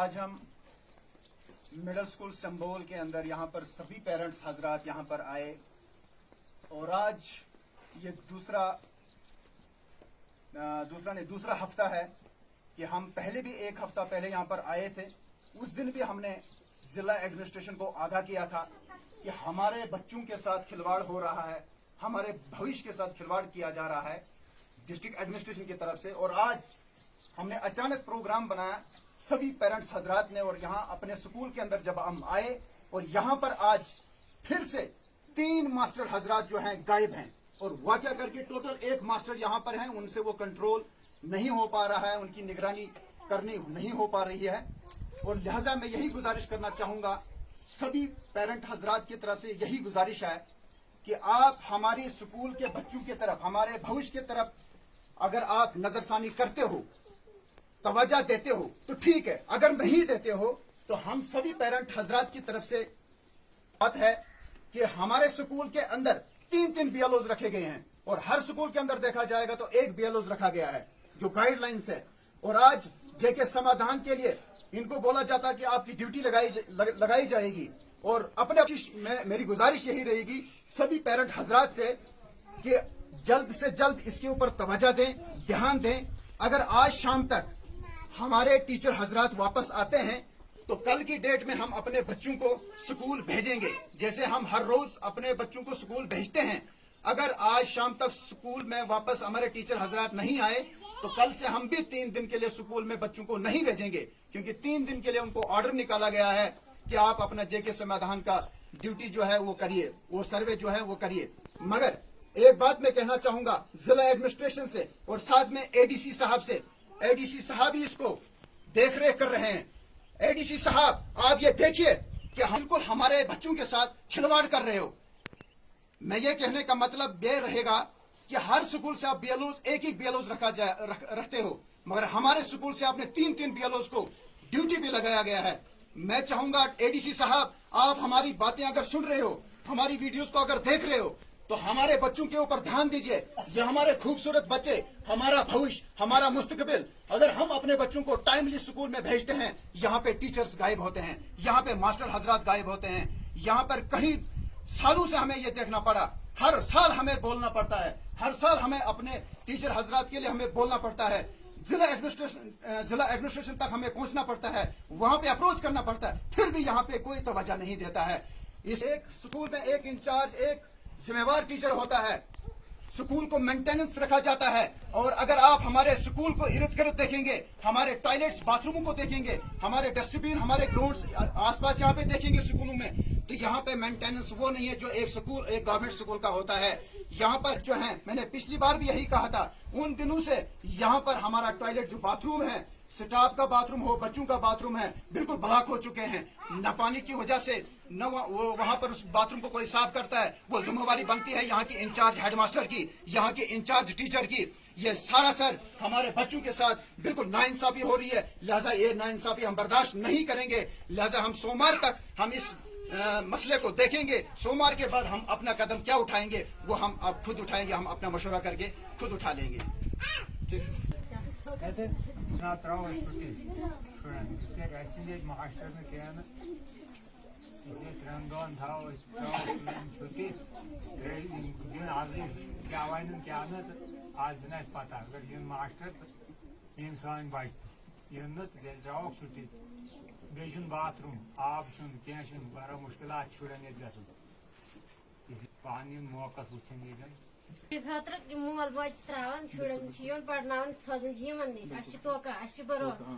आज हम middle school संबोल के अंदर यहाँ पर सभी पेरेंट्स हजरात यहाँ पर आए और आज ये दूसरा हफ्ता है कि हम पहले भी एक हफ्ता पहले यहाँ पर आए थे। उस दिन भी हमने जिला एडमिनिस्ट्रेशन को आगाह किया था कि हमारे बच्चों के साथ खिलवाड़ हो रहा है, हमारे भविष्य के साथ खिलवाड़ किया जा रहा है डिस्ट्रिक्ट एडमिनिस्ट्रेशन की तरफ से। और आज हमने अचानक प्रोग्राम बनाया सभी पेरेंट्स हजरात ने, और यहाँ अपने स्कूल के अंदर जब हम आए और यहाँ पर आज फिर से 3 मास्टर हजरात जो हैं गायब हैं, और वाकया करके टोटल 1 मास्टर यहाँ पर हैं, उनसे वो कंट्रोल नहीं हो पा रहा है, उनकी निगरानी करनी नहीं हो पा रही है। और लिहाजा मैं यही गुजारिश करना चाहूंगा सभी पेरेंट हजरात की तरफ से, यही गुजारिश है कि आप हमारी स्कूल के बच्चों की तरफ, हमारे भविष्य की तरफ अगर आप नजरसानी करते हो, तवज्जो देते हो तो ठीक है, अगर नहीं देते हो तो हम सभी पेरेंट हजरात की तरफ से बात है कि हमारे स्कूल के अंदर 3 बीएलओज रखे गए हैं, और हर स्कूल के अंदर देखा जाएगा तो 1 बीएलओज रखा गया है जो गाइडलाइंस है। और आज जेके समाधान के लिए इनको बोला जाता है कि आपकी ड्यूटी लगाई जाएगी। और अपने मेरी गुजारिश यही रहेगी सभी पेरेंट हजरात से कि जल्द से जल्द इसके ऊपर तवज्जो दें, ध्यान दें। अगर आज शाम तक हमारे टीचर हजरात वापस आते हैं तो कल की डेट में हम अपने बच्चों को स्कूल भेजेंगे, जैसे हम हर रोज अपने बच्चों को स्कूल भेजते हैं। अगर आज शाम तक स्कूल में वापस हमारे टीचर हजरात नहीं आए तो कल से हम भी 3 दिन के लिए स्कूल में बच्चों को नहीं भेजेंगे, क्योंकि 3 दिन के लिए उनको ऑर्डर निकाला गया है कि आप अपना जेके समाधान का ड्यूटी जो है वो करिए, वो सर्वे जो है वो करिए। मगर एक बात मैं कहना चाहूंगा जिला एडमिनिस्ट्रेशन से और साथ में एडीसी साहब से, एडीसी साहब ही इसको देख रेख कर रहे हैं। एडीसी साहब, आप ये देखिए कि हम बिल्कुल हमारे बच्चों के साथ खिलवाड़ कर रहे हो। मैं ये कहने का मतलब ये रहेगा कि हर स्कूल से आप बीएलओज एक बीएलओज रखते हो, मगर हमारे स्कूल से आपने 3 बीएलओज को ड्यूटी भी लगाया गया है। मैं चाहूंगा एडीसी साहब, आप हमारी बातें अगर सुन रहे हो, हमारी वीडियोस को अगर देख रहे हो तो हमारे बच्चों के ऊपर ध्यान दीजिए। ये हमारे खूबसूरत बच्चे, हमारा भविष्य, हमारा मुस्तकबिल। अगर हम अपने बच्चों को टाइमली स्कूल में भेजते हैं, यहाँ पे टीचर्स गायब होते हैं, यहाँ पे मास्टर हजरात गायब होते हैं, यहाँ पर कहीं सालों से हमें ये देखना पड़ा, हर साल हमें बोलना पड़ता है, हर साल हमें अपने टीचर हजरात के लिए हमें बोलना पड़ता है, जिला एडमिनिस्ट्रेशन तक हमें पहुंचना पड़ता है, वहां पे अप्रोच करना पड़ता है, फिर भी यहाँ पे कोई तवज्जो नहीं देता है। इस एक स्कूल में एक इंचार्ज, एक जिम्मेवार टीचर होता है, स्कूल को मेंटेनेंस रखा जाता है। और अगर आप हमारे स्कूल को इर्द गिर्द देखेंगे, हमारे टॉयलेट्स, बाथरूमों को देखेंगे, हमारे डस्टबिन, हमारे ग्राउंड्स आसपास यहाँ पे देखेंगे स्कूलों में, तो यहाँ पे मेंटेनेंस वो नहीं है जो एक गवर्नमेंट स्कूल का होता है। यहाँ पर जो है, मैंने पिछली बार भी यही कहा था, उन दिनों से यहाँ पर हमारा टॉयलेट जो बाथरूम है, स्टाफ का बाथरूम हो, बच्चों का बाथरूम है, बिल्कुल ब्लॉक हो चुके हैं। न पानी की वजह से न वो वहां पर उस बाथरूम को कोई साफ करता है, वो जिम्मेवारी बनती है यहाँ की इंचार्ज हेडमास्टर की, यहाँ की इंचार्ज टीचर की। ये सारा सर हमारे बच्चों के साथ बिल्कुल नाइंसाफी हो रही है, लिहाजा ये नाइंसाफी हम बर्दाश्त नहीं करेंगे। लिहाजा हम सोमवार तक हम इस मसले को देखेंगे। सोमवार के बाद हम अपना कदम क्या उठाएंगे वो हम अब खुद उठाएंगे, हम अपना मशवरा करके खुद उठा लेंगे। आज पता अगर ये मास्टर इंसान बचत त्रोक छुट्टी बेचुन बाथरूम आब क्या बड़ा मुश्किल शुरन ये पानी मौका वुचन खतर मोल बच त्रावान शुरन पढ़नावन सोजन तोका भरोसा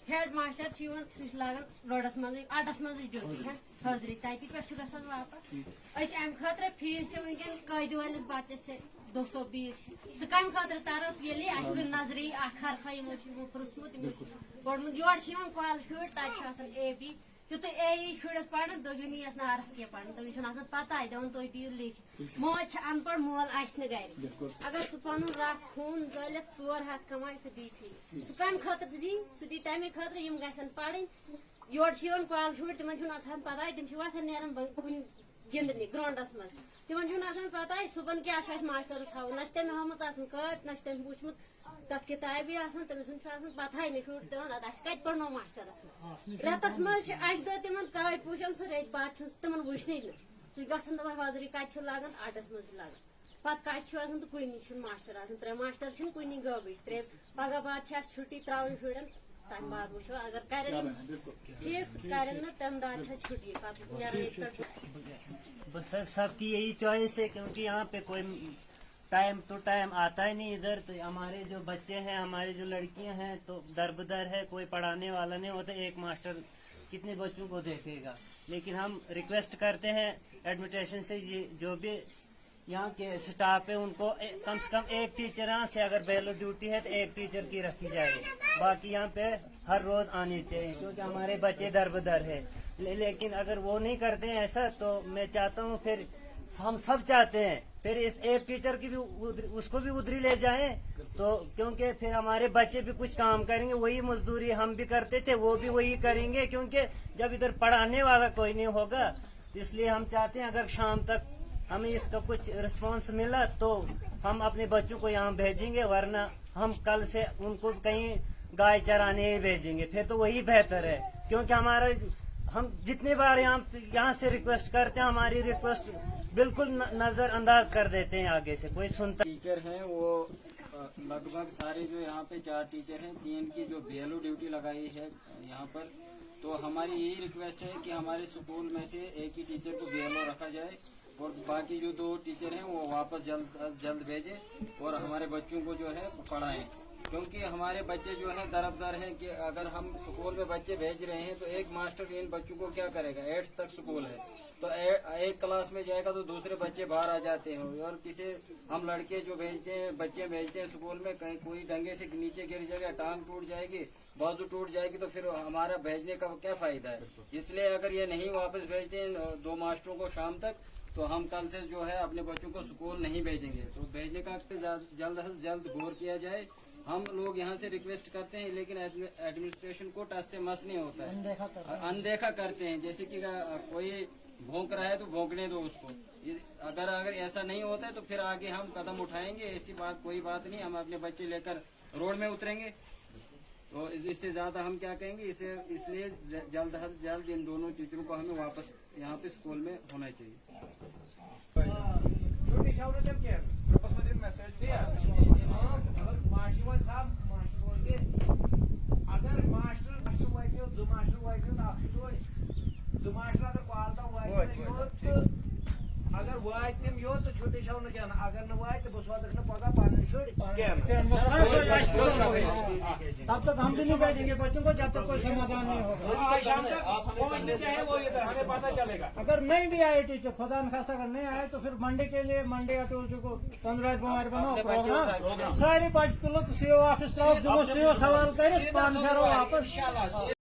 हेड मास्टर सह लागन रोडस मज अड्डस मज ड्यूटी हाजरी तत पे गसान वापस अम खतर फीस वनकन कैद वालिस बच्चस 220 सह कम खतर तरफ ये नजरी खरखा पृथमुत पढ़मुत योर कॉल शुर तक ए बी युत ए शुरस पढ़ दोगुन यस नारफ कह पढ़ तमिस पता दन तुम दियो लिख मोज अनपढ़ मोल गर अगर सह पन रख खून गलित 4 हाथ कमाय सह दी फी सह कम खतर दी सह दी तमे खतर यम गसन पढ़ योर कॉल शुर तिमन पता तिम वथन नेरन گندنہِ گراؤنڈس منٛز تِمن چھُنہٕ آسان پتہ صبحن کیٛاہ چھُ اَسہِ ماسٹرس ہاوُن نہ چھُ تٔمۍ ہٲومٕژ آسان کٲپۍ نہ چھُ تٔمۍ وٕچھمُت تتھ کِتابی آسان تٔمِس چھُنہٕ آسان پتہے نہٕ شُر دپان ادٕ اَسہِ کتہِ پرنو ماسٹر رٮ۪تس منٛز چھُ اکہِ دۄہ تِمن کٲپۍ وٕچھان سُہ ریٚتۍ بعد چھُنہٕ تِمن وٕچھنٕے نہٕ سُہ چھُ گژھان دپان حاضری کتہِ چھِ لاگان اڈس منٛز چھُ لاگان پتہٕ کتہِ چھُ آسان تہٕ کُنی چھُنہٕ ماسٹر آسان 3 ماسٹر چھِنہٕ کُنی غٲبٕے 3 پگہہ بعد چھِ اَسہِ چھُٹی تراوٕنۍ شُرٮ۪ن تمہِ بعد وٕچھو اگر کرن یِم ٹھیٖک کرن نہٕ تمہِ دۄہ چھِ چھُٹی پتہٕ نیران ییٚتہِ پٮ۪ٹھ بس سب کی یہی چوائس ہے کیونکہ یہاں پہ کوئی ٹائم ٹو ٹائم آتا ہی نہیں ادھر تو ہمارے جو بچے ہیں ہماری جو لڑکیاں ہیں تو در بدر ہے کوئی پڑھانے والا نہیں ہوتا ایک ماسٹر کتنے بچوں کو دیکھے گا لیکن ہم ریکویسٹ کرتے ہیں ایڈمنسٹریشن سے جو بھی یہاں کے اسٹاف ہے ان کو کم سے کم ایک ٹیچر یہاں سے اگر بیلو ڈیوٹی ہے تو ایک ٹیچر کی رکھی جائے باقی یہاں پہ ہر روز آنی چاہیے کیونکہ ہمارے بچے در بدر ہے لیکن اگر وہ نہیں کرتے ہیں ایسا تو میں چاہتا ہوں پھر ہم سب چاہتے ہیں پھر اس ایک ٹیچر کی بھی اس کو بھی ادھری لے جائیں تو کیونکہ پھر ہمارے بچے بھی کچھ کام کریں گے وہی مزدوری ہم بھی کرتے تھے وہ بھی وہی کریں گے کیونکہ جب ادھر پڑھانے والا کوئی نہیں ہوگا اس لیے ہم چاہتے ہیں اگر شام تک ہمیں اس کا کچھ رسپانس ملا تو ہم اپنے بچوں کو یہاں بھیجیں گے ورنہ ہم کل سے ان کو کہیں گائے چرانے ہی بھیجیں گے پھر تو وہی بہتر ہے کیونکہ ہمارا ہم جتنی بار یہاں سے ریکویسٹ کرتے ہیں ہماری ریکویسٹ بالکل نظر انداز کر دیتے ہیں آگے سے کوئی سنتا ٹیچر ہیں وہ لگ بھگ سارے جو یہاں پہ 4 ٹیچر ہیں 3 کی جو BLO ڈیوٹی لگائی ہے یہاں پر تو ہماری یہی ریکویسٹ ہے کہ ہمارے اسکول میں سے ایک ہی ٹیچر کو BLO رکھا جائے اور باقی جو 2 ٹیچر ہیں وہ واپس جلد بھیجیں اور ہمارے بچوں کو جو ہے پڑھائیں کیونکہ ہمارے بچے جو ہیں دربدر ہیں کہ اگر ہم اسکول میں بچے بھیج رہے ہیں تو ایک ماسٹر ان بچوں کو کیا کرے گا 8 تک اسکول ہے تو ایک کلاس میں جائے گا تو دوسرے بچے باہر آ جاتے ہیں اور کسی ہم لڑکے جو بھیجتے ہیں بچے بھیجتے ہیں اسکول میں کہیں کوئی ڈنگے سے نیچے گر جائے گا ٹانگ ٹوٹ جائے گی بازو ٹوٹ جائے گی تو پھر ہمارا بھیجنے کا کیا فائدہ ہے اس لیے اگر یہ نہیں واپس بھیجتے ہیں 2 ماسٹروں کو شام تک تو ہم کل سے جو ہے اپنے بچوں کو اسکول نہیں بھیجیں گے تو بھیجنے کا جلد از جلد غور کیا جائے ہم لوگ یہاں سے ریکویسٹ کرتے ہیں لیکن ایڈمنسٹریشن کو ٹچ سے مس نہیں ہوتا ہے اندیکھا کرتے ہیں جیسے کہ کوئی بھونک رہا ہے تو بھونکنے دو اس کو اگر ایسا نہیں ہوتا ہے تو پھر آگے ہم قدم اٹھائیں گے ایسی بات کوئی بات نہیں ہم اپنے بچے لے کر روڈ میں اتریں گے تو اس سے زیادہ ہم کیا کہیں گے اس لیے جلد از جلد ان دونوں ٹیچروں کو ہمیں واپس یہاں پہ اسکول میں ہونا چاہیے اگر ماسٹر واتو 2 ماسٹر واتو زٕ ماسٹر اگر کالتا واتن یوت اگر واتن یوت تو چھٹی چھو نہ کینٛہہ اگر نہ واتہِ بہٕ سوزکھ نہٕ پگہہ پنٕنۍ شُرۍ تب تک ہم بھی نہیں بیٹھیں گے بچوں کو جب تک کوئی سمادھان نہیں ہوگا شام تک پہنچنے چاہے وہ ادھر ہمیں پتہ چلے گا اگر نہیں بھی آئے ٹیچر خدا نخواستہ اگر نہیں آئے تو پھر منڈے کے لیے منڈے یا ٹیوزڈے کو 15 بوموار بناؤ پروگرام سارے بچے تلو تو CO آفس تراو دمو CO سوال کرے پان پھیرو واپس